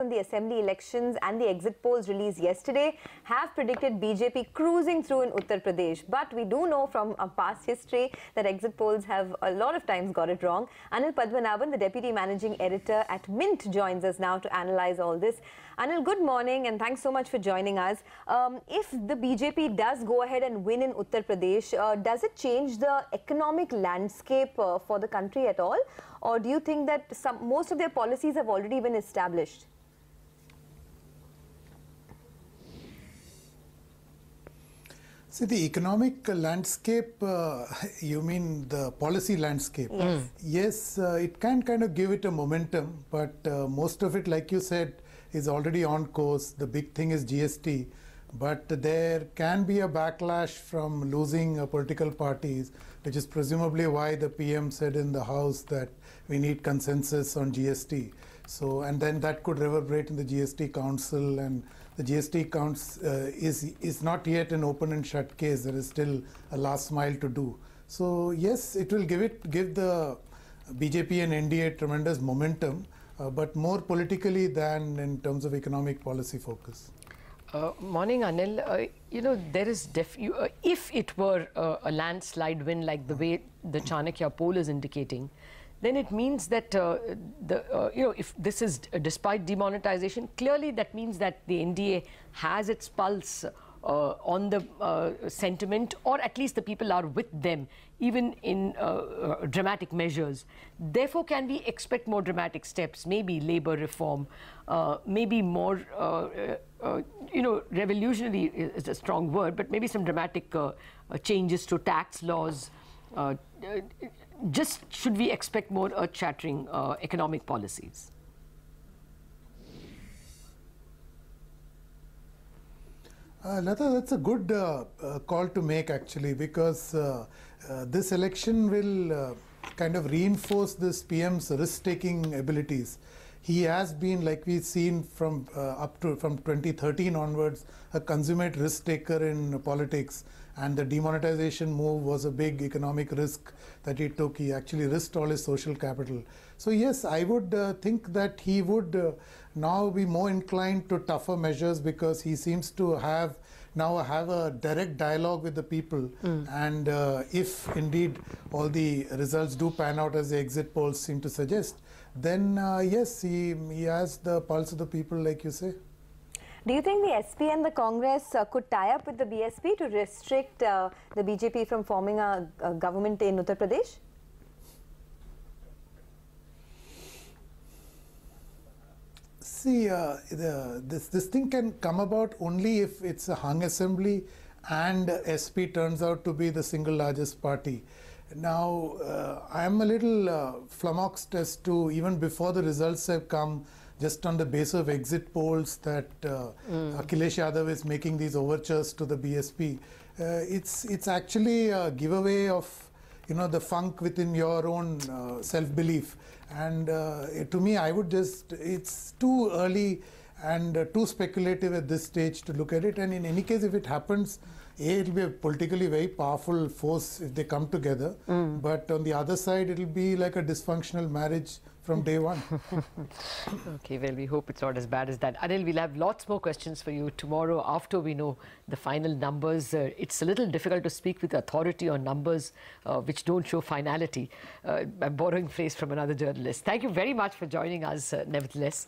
On the assembly elections and the exit polls released yesterday have predicted BJP cruising through in Uttar Pradesh. But we do know from our past history that exit polls have a lot of times got it wrong. Anil Padmanabhan, the Deputy Managing Editor at Mint, joins us now to analyze all this. Anil, good morning and thanks so much for joining us. If the BJP does go ahead and win in Uttar Pradesh, does it change the economic landscape for the country at all? Or do you think that most of their policies have already been established? See, the economic landscape, you mean the policy landscape? Yes. Yes, it can kind of give it a momentum, but most of it, like you said, is already on course. The big thing is GST, but there can be a backlash from losing political parties, which is presumably why the PM said in the House that we need consensus on GST. So, and then that could reverberate in the GST Council, and the GST counts is not yet an open and shut case. There is still a last mile to do. So yes, it will give the BJP and NDA tremendous momentum, but more politically than in terms of economic policy focus. Morning, Anil. You know, there is if it were a landslide win like the way the Chanakya poll is indicating, then it means that if this is despite demonetization, clearly that means that the NDA has its pulse on the sentiment, or at least the people are with them, even in dramatic measures. Therefore, can we expect more dramatic steps? Maybe labor reform, maybe more, revolutionary is a strong word, but maybe some dramatic changes to tax laws. Just should we expect more earth-shattering economic policies? Lata, that's a good call to make actually, because this election will kind of reinforce this PM's risk-taking abilities. He has been, like we've seen from 2013 onwards, a consummate risk-taker in politics. And the demonetization move was a big economic risk that he took. He actually risked all his social capital. So yes, I would think that he would now be more inclined to tougher measures, because he seems to now have a direct dialogue with the people. And if indeed all the results do pan out as the exit polls seem to suggest, then yes, he has the pulse of the people, like you say. Do you think the SP and the Congress could tie up with the BSP to restrict the BJP from forming a government in Uttar Pradesh? See, this thing can come about only if it's a hung assembly and SP turns out to be the single largest party. Now, I'm a little flummoxed as to, even before the results have come, just on the basis of exit polls, that Akhilesh Yadav is making these overtures to the BSP. It's actually a giveaway of the funk within your own self-belief. And to me, it's too early and too speculative at this stage to look at it. And in any case, if it happens, it'll be a politically very powerful force if they come together. But on the other side, it'll be like a dysfunctional marriage from day one. Okay, well, we hope it's not as bad as that. Anil, we'll have lots more questions for you tomorrow after we know the final numbers. It's a little difficult to speak with authority on numbers which don't show finality. I'm borrowing phrase from another journalist. Thank you very much for joining us, nevertheless.